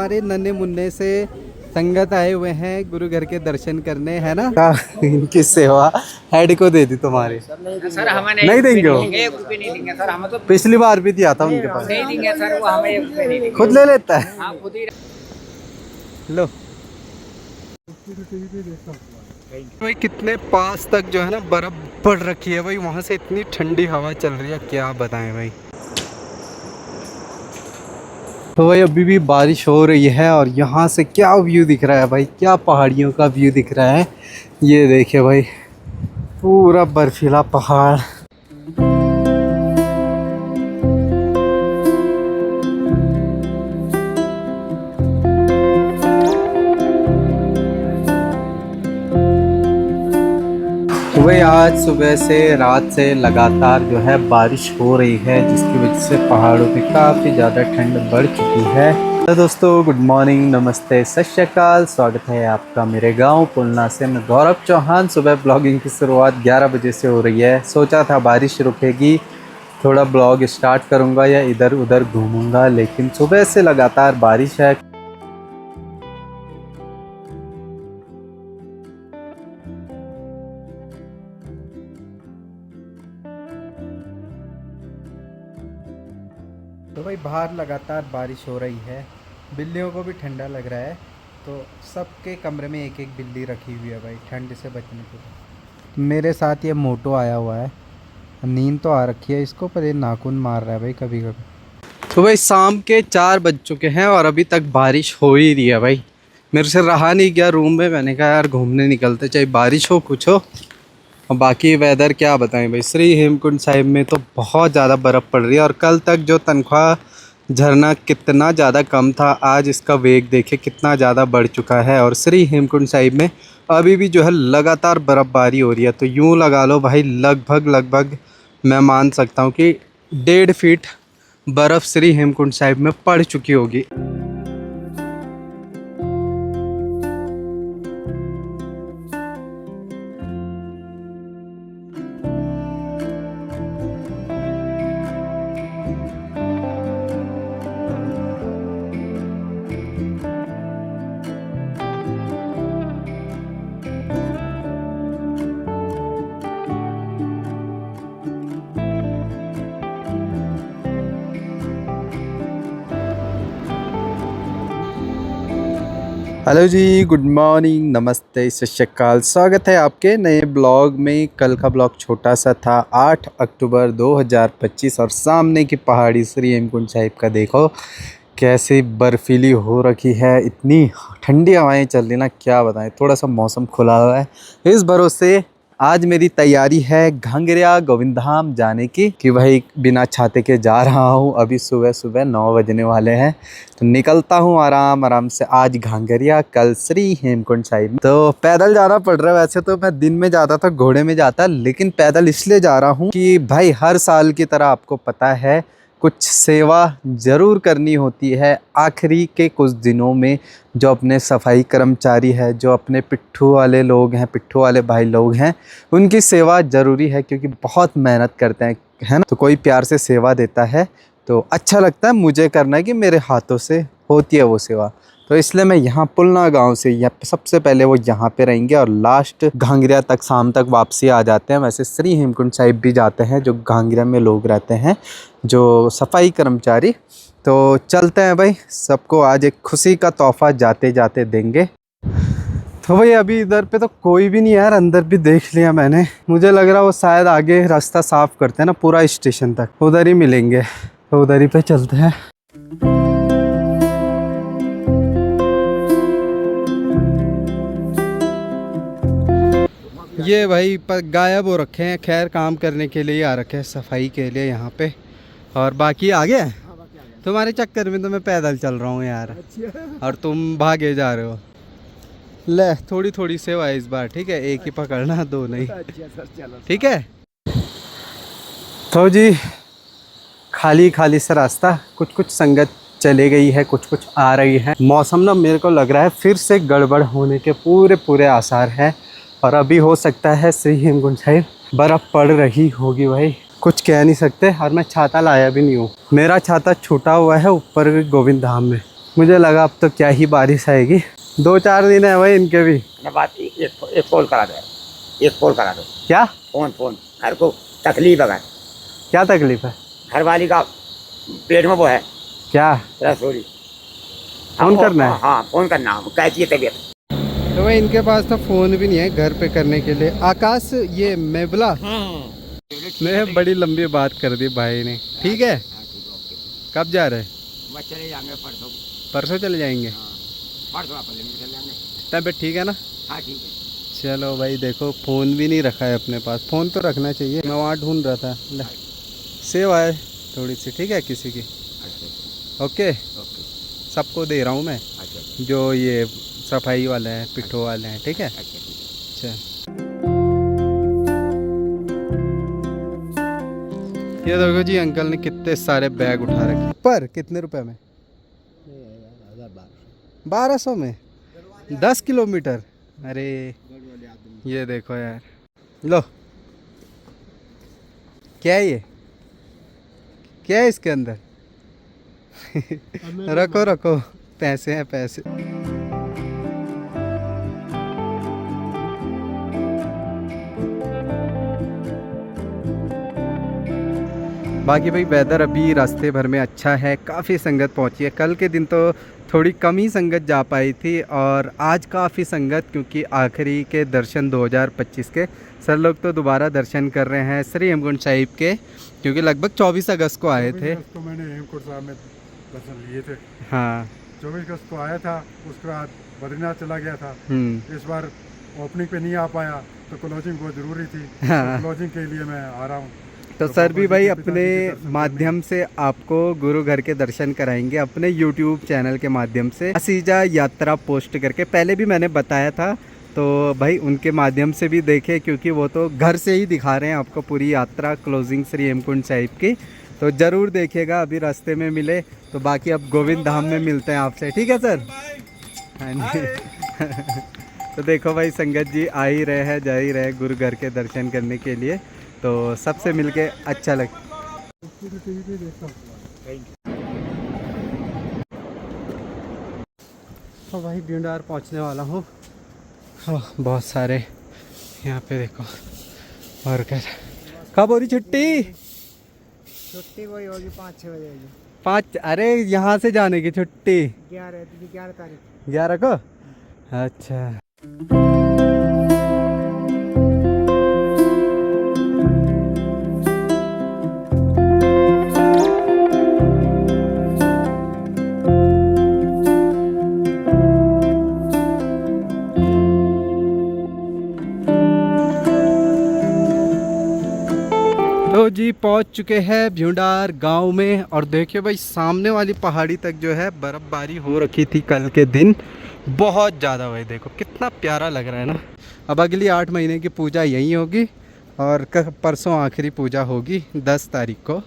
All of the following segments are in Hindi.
सारे नन्हे मुन्ने से संगत आए हुए हैं गुरु घर के दर्शन करने, है ना। इनकी सेवा हेड को दे दी तुम्हारी। सर हमें नहीं देंगे वो? 1 रुपये नहीं देंगे सर, हमें तो पिछली बार भी दिया था उनके पास। नहीं देंगे सर, वो हमें 1 रुपये नहीं देंगे। खुद ले लेता है। हाँ खुद ही। लो भाई कितने पास तक जो है ना बर्फ पड़ रखी है भाई, वहां से इतनी ठंडी हवा चल रही है, क्या बताएं भाई। तो भाई अभी भी बारिश हो रही है और यहाँ से क्या व्यू दिख रहा है भाई, क्या पहाड़ियों का व्यू दिख रहा है। ये देखिए भाई पूरा बर्फीला पहाड़। तो भाई आज सुबह से रात से लगातार जो है बारिश हो रही है, जिसकी वजह से पहाड़ों पे काफ़ी ज़्यादा ठंड बढ़ चुकी है। तो दोस्तों गुड मॉर्निंग, नमस्ते, सत श्री अकाल। स्वागत है आपका मेरे गांव पुलना से। मैं गौरव चौहान। सुबह ब्लॉगिंग की शुरुआत 11 बजे से हो रही है। सोचा था बारिश रुकेगी, थोड़ा ब्लॉग स्टार्ट करूँगा या इधर उधर घूमूँगा, लेकिन सुबह से लगातार बारिश है। तो भाई बाहर लगातार बारिश हो रही है, बिल्लियों को भी ठंडा लग रहा है, तो सबके कमरे में एक एक बिल्ली रखी हुई है भाई ठंड से बचने के लिए। मेरे साथ ये मोटो आया हुआ है, नींद तो आ रखी है इसको, पर ये नाखून मार रहा है भाई कभी कभी। तो भाई शाम के 4 बज चुके हैं और अभी तक बारिश हो ही रही है भाई। मेरे से रहा नहीं गया रूम में, मैंने कहा यार घूमने निकलते, चाहे बारिश हो कुछ हो। और बाकी वेदर क्या बताएं भाई, श्री हेमकुंड साहिब में तो बहुत ज़्यादा बर्फ़ पड़ रही है। और कल तक जो तनख्वाह झरना कितना ज़्यादा कम था, आज इसका वेग देखे कितना ज़्यादा बढ़ चुका है। और श्री हेमकुंड साहिब में अभी भी जो है लगातार बर्फ़बारी हो रही है। तो यूँ लगा लो भाई लगभग मैं मान सकता हूँ कि 1.5 फीट बर्फ़ श्री हेमकुंड साहिब में पड़ चुकी होगी। हेलो जी, गुड मॉर्निंग, नमस्ते, सत श्री अकाल। स्वागत है आपके नए ब्लॉग में। कल का ब्लॉग छोटा सा था, 8 अक्टूबर 2025, और सामने की पहाड़ी श्री हेमकुंड साहिब का देखो कैसी बर्फीली हो रखी है। इतनी ठंडी हवाएं चल रही ना, क्या बताएं। थोड़ा सा मौसम खुला हुआ है, इस भरोसे आज मेरी तैयारी है घांगरिया गोविंद धाम जाने की, कि भाई बिना छाते के जा रहा हूँ। अभी सुबह सुबह 9 बजने वाले हैं, तो निकलता हूँ आराम से। आज घांगरिया, कल श्री हेमकुंड साहिब। तो पैदल जाना पड़ रहा है। वैसे तो मैं दिन में जाता था, घोड़े में जाता, लेकिन पैदल इसलिए जा रहा हूँ कि भाई हर साल की तरह आपको पता है कुछ सेवा ज़रूर करनी होती है आखिरी के कुछ दिनों में। जो अपने सफाई कर्मचारी है, जो अपने पिट्ठू वाले लोग हैं, पिट्ठू वाले भाई लोग हैं, उनकी सेवा ज़रूरी है, क्योंकि बहुत मेहनत करते हैं, है ना। तो कोई प्यार से सेवा देता है तो अच्छा लगता है मुझे करना है, कि मेरे हाथों से होती है वो सेवा। तो इसलिए मैं यहाँ पुलना गांव से सबसे पहले वो यहाँ पे रहेंगे और लास्ट घांगरिया तक शाम तक वापसी आ जाते हैं। वैसे श्री हेमकुंड साहिब भी जाते हैं, जो घांगरिया में लोग रहते हैं, जो सफाई कर्मचारी। तो चलते हैं भाई, सबको आज एक खुशी का तोहफा जाते जाते देंगे। तो भाई अभी इधर पे तो कोई भी नहीं है यार, अंदर भी देख लिया मैंने। मुझे लग रहा वो शायद आगे रास्ता साफ करते हैं ना पूरा स्टेशन तक, उधर ही मिलेंगे, तो उधर ही पे चलते हैं। ये भाई गायब हो रखे हैं, खैर काम करने के लिए आ रखे हैं, सफाई के लिए यहाँ पे। और बाकी आ गया तुम्हारे चक्कर में तो मैं पैदल चल रहा हूँ यार, और तुम भागे जा रहे हो। ले थोड़ी थोड़ी सेवा है इस बार, ठीक है, एक ही पकड़ना, दो नहीं, ठीक है। तो जी खाली खाली सा रास्ता, कुछ संगत चले गई है, कुछ आ रही है। मौसम ना मेरे को लग रहा है फिर से गड़बड़ होने के पूरे आसार है, और अभी हो सकता है श्री हेमकुंड साहिब बर्फ़ पड़ रही होगी भाई, कुछ कह नहीं सकते। और मैं छाता लाया भी नहीं हूँ, मेरा छाता छूटा हुआ है ऊपर गोविंद धाम में, मुझे लगा अब तो क्या ही बारिश आएगी। 2-4 दिन है भाई इनके भी। ना बात एक कॉल करा दो, एक कॉल करा दो। क्या फोन घर को तकलीफ है, क्या तकलीफ है? घर वाली का पेट में वो है क्या रसोली। फोन करना है? हाँ फोन करना है, कैसी है तबीयत? तो भाई इनके पास तो फ़ोन भी नहीं है घर पे करने के लिए। आकाश ये मेबला ने बड़ी लंबी बात कर दी भाई ने। ठीक है, कब जा रहे हैं? बस चले जाएंगे परसों। परसों चले जाएंगे? परसों वापस लेने चले जाएंगे। तबीयत ठीक है ना? हाँ ठीक है। चलो भाई, देखो फ़ोन भी नहीं रखा है अपने पास। फ़ोन तो रखना चाहिए। मैं वहाँ ढूंढ रहा था। ले सेव आए थोड़ी सी, ठीक है किसी की। अच्छा ओके, ओके। सबको दे रहा हूँ मैं, अच्छा जो ये सफाई वाले हैं, पिट्ठो वाले हैं, ठीक है? अच्छा ठीक है। अच्छा, ये देखो जी अंकल ने कितने सारे बैग उठा रखे। पर कितने रुपए में? 1200 में 10 किलोमीटर। अरे ये देखो यार, लो क्या है ये, क्या है इसके अंदर? रखो रखो, पैसे हैं पैसे। बाकी भाई वेदर अभी रास्ते भर में अच्छा है, काफ़ी संगत पहुंची है। कल के दिन तो थोड़ी कम ही संगत जा पाई थी, और आज काफ़ी संगत, क्योंकि आखिरी के दर्शन 2025 के सर लोग तो दोबारा दर्शन कर रहे हैं श्री हेमकुंड साहिब के, क्योंकि लगभग 24 अगस्त को आए थे। तो मैंने हेमकुंड साहब में दर्शन लिए थे। हाँ 24 अगस्त को आया था, उसके बाद बद्रीनाथ चला गया था। हम्म, इस बार ओपनिंग पे नहीं आ पाया, तो क्लोजिंग बहुत ज़रूरी थी। हाँ। तो क्लोजिंग के लिए मैं आ रहा हूँ। तो सर भी भाई अपने माध्यम से आपको गुरु घर के दर्शन कराएंगे, अपने YouTube चैनल के माध्यम से असीजा यात्रा पोस्ट करके। पहले भी मैंने बताया था, तो भाई उनके माध्यम से भी देखें, क्योंकि वो तो घर से ही दिखा रहे हैं आपको पूरी यात्रा क्लोजिंग श्री हेमकुंड साहिब की। तो ज़रूर देखिएगा, अभी रास्ते में मिले तो। बाकी अब गोविंद धाम में मिलते हैं आपसे, ठीक है सर? हाँ जी। तो देखो भाई संगत जी आ ही रहे हैं, जा ही रहे गुरु घर के दर्शन करने के लिए, तो सबसे मिलके अच्छा लग। तो भाई भींडार पहुंचने वाला हूँ। बहुत सारे यहाँ पे देखो वर्कर। कब हो रही छुट्टी? छुट्टी वही होगी 5-6 बजे होगी। 5? अरे यहाँ से जाने की छुट्टी 11 तारीख। 11 को? अच्छा। तो जी पहुंच चुके हैं भ्यूंडार गांव में, और देखिए भाई सामने वाली पहाड़ी तक जो है बर्फ़बारी हो रखी थी कल के दिन, बहुत ज़्यादा। भाई देखो कितना प्यारा लग रहा है ना। अब अगली 8 महीने की पूजा यहीं होगी, और परसों आखिरी पूजा होगी 10 तारीख को।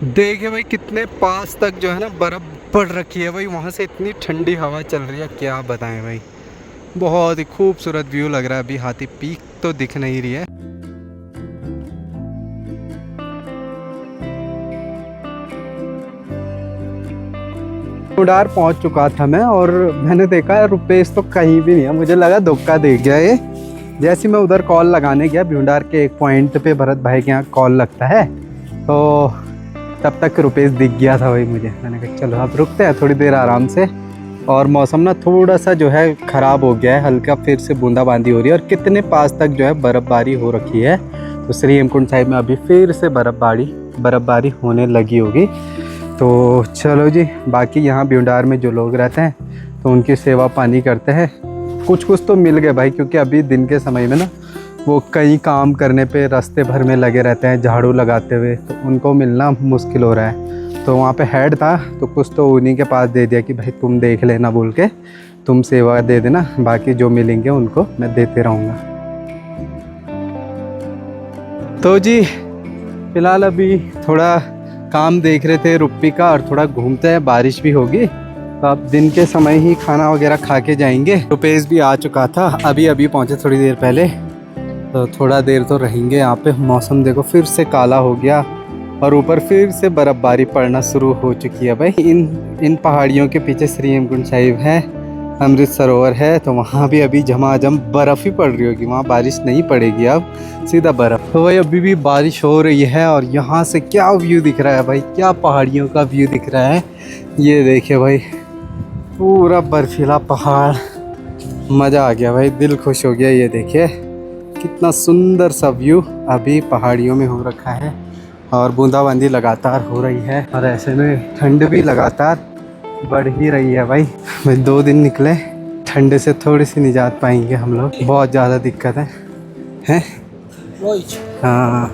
देखिए भाई कितने पास तक जो है ना बर्फ़ पड़ रखी है भाई, वहाँ से इतनी ठंडी हवा चल रही है, क्या बताएं भाई। बहुत ही खूबसूरत व्यू लग रहा है। अभी हाथी पीक तो दिख नहीं रही है। भ्यूंडार पहुंच चुका था मैं, और मैंने देखा रुपेश तो कहीं भी नहीं है। मुझे लगा धोखा दे गया ये। जैसे मैं उधर कॉल लगाने गया भ्यूंडार के एक पॉइंट पे, भरत भाई के यहाँ कॉल लगता है, तो तब तक रुपेश दिख गया था भाई मुझे। मैंने कहा चलो अब रुकते हैं थोड़ी देर आराम से। और मौसम ना थोड़ा सा जो है ख़राब हो गया है, हल्का फिर से बूंदाबांदी हो रही है, और कितने पास तक जो है बर्फ़बारी हो रखी है। तो श्री हेमकुंड साहिब में अभी फिर से बर्फ़बारी होने लगी होगी। तो चलो जी, बाकी यहाँ भ्यूंडार में जो लोग रहते हैं तो उनकी सेवा पानी करते हैं। कुछ तो मिल गए भाई, क्योंकि अभी दिन के समय में ना वो कई काम करने पे रास्ते भर में लगे रहते हैं झाड़ू लगाते हुए, तो उनको मिलना मुश्किल हो रहा है। तो वहाँ पे हेड था, तो कुछ तो उन्हीं के पास दे दिया कि भाई तुम देख लेना बोल के, तुम सेवा दे देना, बाकी जो मिलेंगे उनको मैं देते रहूँगा। तो जी फिलहाल अभी थोड़ा काम देख रहे थे रुप्पी का, और थोड़ा घूमते हैं, बारिश भी होगी तो अब दिन के समय ही खाना वगैरह खा के जाएंगे। रुपेश भी आ चुका था, अभी पहुंचे थोड़ी देर पहले, तो थोड़ा देर तो रहेंगे यहाँ पे। मौसम देखो फिर से काला हो गया, और ऊपर फिर से बर्फ़बारी पड़ना शुरू हो चुकी है भाई। इन पहाड़ियों के पीछे श्री हेमकुंड साहिब है, अमृत सरोवर है, तो वहाँ भी अभी झमाझम बर्फ़ ही पड़ रही होगी। वहाँ बारिश नहीं पड़ेगी, अब सीधा बर्फ़। तो भाई अभी भी बारिश हो रही है और यहाँ से क्या व्यू दिख रहा है भाई, क्या पहाड़ियों का व्यू दिख रहा है। ये देखिए भाई, पूरा बर्फीला पहाड़, मज़ा आ गया भाई, दिल खुश हो गया। ये देखिए कितना सुंदर सा व्यू अभी पहाड़ियों में हो रखा है और बूंदाबांदी लगातार हो रही है और ऐसे में ठंड भी लगातार बढ़ ही रही है भाई। 2 दिन निकले, ठंड से थोड़ी सी निजात पाएंगे हम लोग, बहुत ज़्यादा दिक्कत है हैं। हाँ,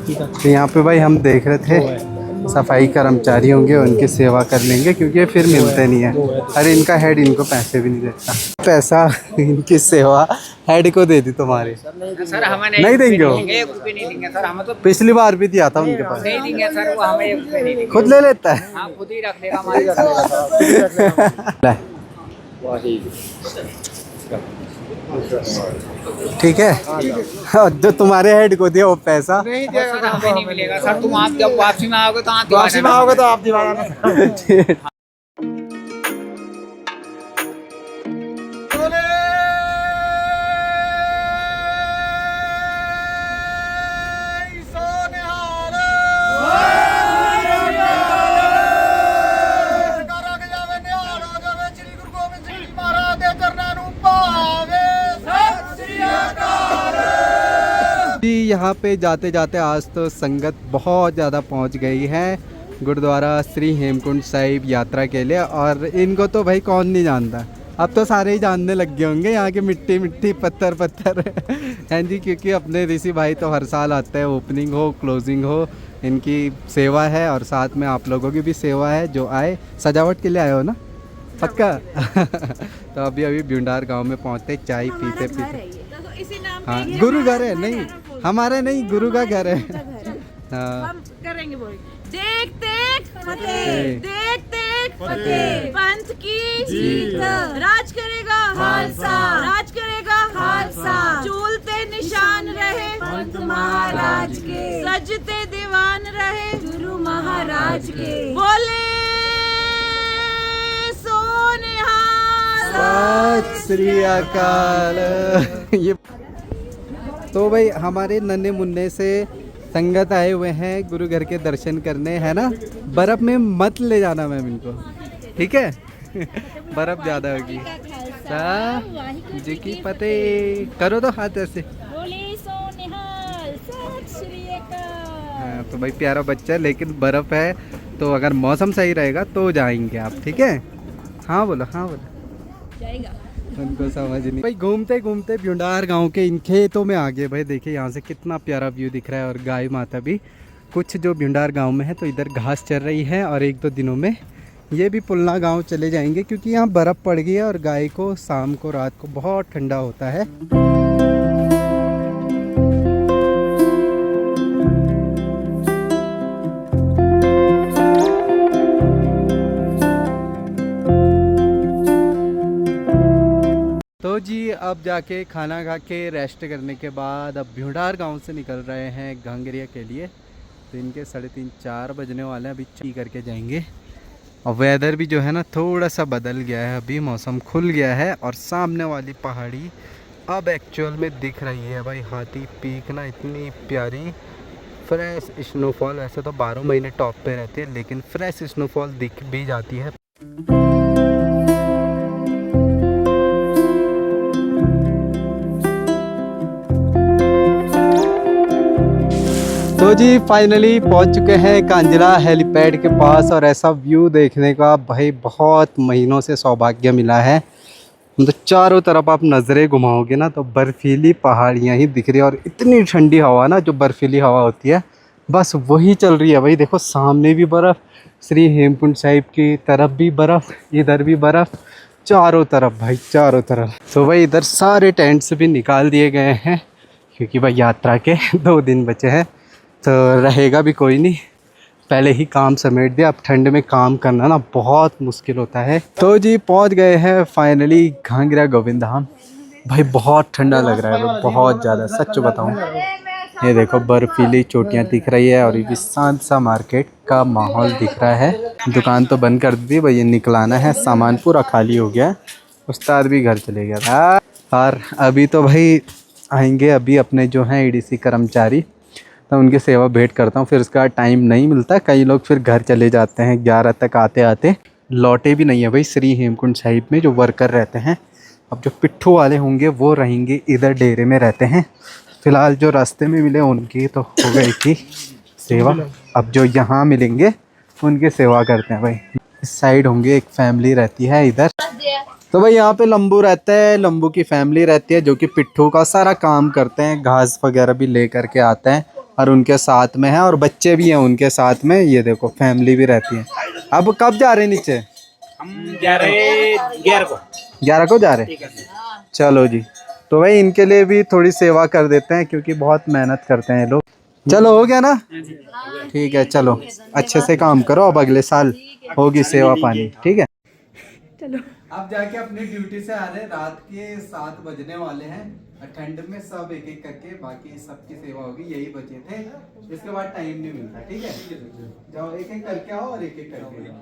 तो यहाँ पे भाई हम देख रहे थे सफाई कर्मचारी होंगे, उनकी सेवा कर लेंगे क्योंकि ये फिर मिलते नहीं है। अरे इनका हेड इनको पैसे भी नहीं देता, पैसा इनकी सेवा हेड को दे दी तुम्हारे। सर हमें नहीं देंगे वो? 1 रुपये नहीं देंगे सर, हमें तो पिछली बार भी दिया था उनके पास, नहीं देंगे सर, वो हमें 1 रुपये नहीं देंगे। खुद ले लेता है। हाँ, खुद ही रख लेगा, हमारी रख लेगा। ठीक है, जो तुम्हारे हेड को दिया वो पैसा नहीं देगा सर, हमें नहीं मिलेगा सर। तुम आप जब वापसी में आओगे तो आप ठीक। यहाँ पे जाते जाते आज तो संगत बहुत ज़्यादा पहुँच गई है गुरुद्वारा श्री हेमकुंड साहिब यात्रा के लिए। और इनको तो भाई कौन नहीं जानता, अब तो सारे ही जानने लग गए होंगे यहाँ के मिट्टी मिट्टी पत्थर पत्थर हैं जी, क्योंकि अपने ऋषि भाई तो हर साल आते हैं, ओपनिंग हो क्लोजिंग हो इनकी सेवा है और साथ में आप लोगों की भी सेवा है जो आए। सजावट के लिए आए हो ना पक्का? तो अभी भ्यूंडार गांव में पहुँचते, चाय पीते पीते। हाँ, गुरु घर है, नहीं हमारा नहीं, गुरु का घर है। हाँ, हम करेंगे बोल, देख देख फतेह, देख देख फतेह, पंथ की जीत, राज करेगा खालसा, राज करेगा खालसा, झूलते निशान रहे पंत महाराज के, सजते दीवान रहे गुरु महाराज के, बोले सोनिहाल, सत श्री अकाल। ये तो भाई हमारे नन्हे मुन्ने से संगत आए हुए हैं गुरु घर के दर्शन करने, है ना। बर्फ़ में मत ले जाना मैम इनको, ठीक है? बर्फ़ ज़्यादा होगी। जी की फतेह करो तो हाथ ऐसे। हाँ, तो भाई प्यारा बच्चा है, लेकिन बर्फ़ है तो अगर मौसम सही रहेगा तो जाएंगे आप, ठीक है? हाँ बोलो, हाँ बोलो। जाएगा उनको समझ नहीं भाई। घूमते घूमते भ्यूंडार गांव के इन खेतों में आ गए भाई। देखिए यहाँ से कितना प्यारा व्यू दिख रहा है और गाय माता भी कुछ जो भ्यूंडार गांव में है, तो इधर घास चल रही है और 1-2 दिनों में ये भी पुलना गांव चले जाएंगे क्योंकि यहाँ बर्फ़ पड़ गई है और गाय को शाम को रात को बहुत ठंडा होता है। तो जी अब जाके खाना खा के रेस्ट करने के बाद अब भ्यूंडार गांव से निकल रहे हैं घांगरिया के लिए। तो इनके 3:30-4 बजने वाले हैं, अभी ची करके जाएंगे। और वेदर भी जो है ना थोड़ा सा बदल गया है, अभी मौसम खुल गया है और सामने वाली पहाड़ी अब एक्चुअल में दिख रही है भाई। हाथी पीक ना इतनी प्यारी फ्रेश स्नोफॉल, वैसे तो 12 महीने टॉप पे रहती है लेकिन फ्रेश स्नोफॉल दिख भी जाती है। तो जी फाइनली पहुंच चुके हैं कांजला हेलीपैड के पास और ऐसा व्यू देखने का भाई बहुत महीनों से सौभाग्य मिला है। तो चारों तरफ आप नज़रें घुमाओगे ना तो बर्फीली पहाड़ियाँ ही दिख रही है और इतनी ठंडी हवा ना, जो बर्फीली हवा होती है बस वही चल रही है भाई। देखो सामने भी बर्फ़, श्री हेमकुंड साहिब की तरफ भी बर्फ़, इधर भी बर्फ़, चारों तरफ भाई चारों तरफ। तो भाई इधर सारे टेंट्स भी निकाल दिए गए हैं क्योंकि भाई यात्रा के 2 दिन बचे हैं, तो रहेगा भी कोई नहीं, पहले ही काम समेट दिया। अब ठंड में काम करना ना बहुत मुश्किल होता है। तो जी पहुंच गए हैं फाइनली घांगरा गोविंद धाम। भाई बहुत ठंडा लग रहा है, बहुत ज़्यादा, सच बताऊं ये देखो बर्फीली चोटियाँ दिख रही है और ये शांत सा मार्केट का माहौल दिख रहा है। दुकान तो बंद कर दी भाई, ये निकलाना है, सामान पूरा खाली हो गया। उस्ताद भी घर चले गया था। और अभी तो भाई आएंगे अभी अपने जो हैं EDC कर्मचारी, तो उनकी सेवा भेंट करता हूँ। फिर उसका टाइम नहीं मिलता, कई लोग फिर घर चले जाते हैं 11 तक आते आते, लौटे भी नहीं है भाई श्री हेमकुंड साहिब में जो वर्कर रहते हैं। अब जो पिट्ठू वाले होंगे वो रहेंगे इधर डेरे में रहते हैं। फ़िलहाल जो रास्ते में मिले उनकी तो हो गई थी सेवा, अब जो यहाँ मिलेंगे उनकी सेवा करते हैं भाई। इस साइड होंगे, एक फैमिली रहती है इधर। तो भाई यहाँ पे लंबू रहता है, लंबू की फैमिली रहती है जो कि पिट्ठू का सारा काम करते हैं, घास वगैरह भी ले करके आते हैं और उनके साथ में है, और बच्चे भी हैं उनके साथ में। ये देखो फैमिली भी रहती है। अब कब जा रहे हैं नीचे? हम जा रहे 11 को जा रहे हैं। चलो जी, तो भाई इनके लिए भी थोड़ी सेवा कर देते हैं क्योंकि बहुत मेहनत करते हैं ये लोग। चलो हो गया ना? ठीक है, चलो अच्छे से काम करो, अब अगले साल होगी सेवा पानी, ठीक है। चलो अब जाके अपनी ड्यूटी से आ रहे हैं, रात के 7 बजने वाले हैं। ठंड में सब एक एक करके बाकी सबकी सेवा होगी, यही बचे थे। इसके बाद टाइम नहीं मिलता, ठीक है। जाओ एक एक करके आओ और एक एक करके जाओ।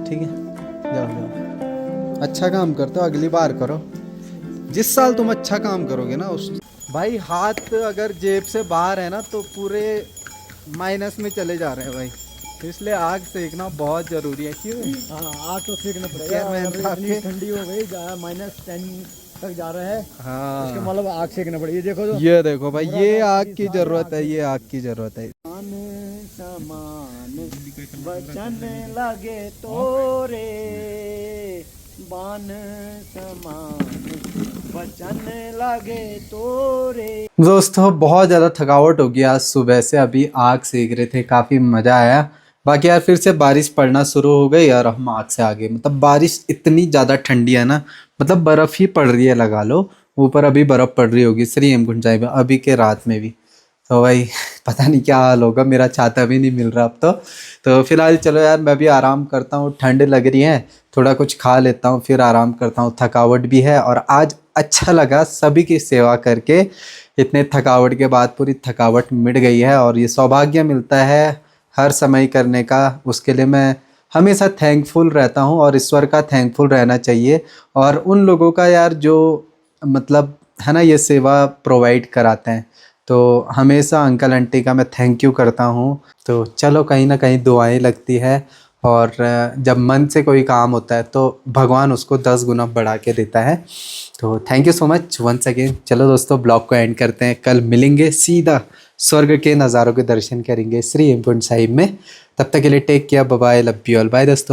ठीक है, जाओ जाओ, अच्छा काम करते हो, अगली बार करो। जिस साल तुम अच्छा काम करोगे ना उस भाई, हाथ अगर जेब से बाहर है ना तो पूरे माइनस में चले जा रहे हैं भाई, इसलिए आग सेकना बहुत ज़रूरी है। क्यों? हाँ, आग तो सेकना पड़ेगा। इतनी ठंडी हो गई, -10 तक जा रहा है। हाँ, इसका मतलब आग सेकना पड़ेगा। ये देखो तो, ये देखो भाई, ये आग की ज़रूरत है, ये आग की ज़रूरत है। समान बचन लगे तोरे, बान समान बचन लगे तोरे। दोस्तों बहुत ज़्यादा थकावट हो गई आज सुबह से, अभी आग सेक रहे थे, काफ़ी मज़ा आया। बाकी यार फिर से बारिश पड़ना शुरू हो गई और हम आग से आगे, मतलब बारिश इतनी ज़्यादा ठंडी है ना, मतलब बर्फ़ ही पड़ रही है, लगा लो ऊपर अभी बर्फ़ पड़ रही होगी श्री हेमकुंड साहिब में अभी के रात में भी। तो भाई पता नहीं क्या हाल होगा, मेरा छाता भी नहीं मिल रहा अब तो फिलहाल चलो यार मैं भी आराम करता हूँ, ठंड लग रही है, थोड़ा कुछ खा लेता हूँ फिर आराम करता हूँ। थकावट भी है और आज अच्छा लगा सभी की सेवा करके, इतने थकावट के बाद पूरी थकावट मिट गई है और ये सौभाग्य मिलता है हर समय करने का। उसके लिए मैं हमेशा थैंकफुल रहता हूँ और ईश्वर का थैंकफुल रहना चाहिए, और उन लोगों का यार जो मतलब है ना ये सेवा प्रोवाइड कराते हैं, तो हमेशा अंकल आंटी का मैं थैंक यू करता हूँ। तो चलो कहीं ना कहीं दुआएं लगती है, और जब मन से कोई काम होता है तो भगवान उसको 10 गुना बढ़ा के देता है। तो thank you so much once again. चलो दोस्तों ब्लॉग को एंड करते हैं, कल मिलेंगे, सीधा स्वर्ग के नज़ारों के दर्शन करेंगे श्री हेमकुंड साहिब में। तब तक के लिए take care, bye bye, love you all, bye दोस्तों।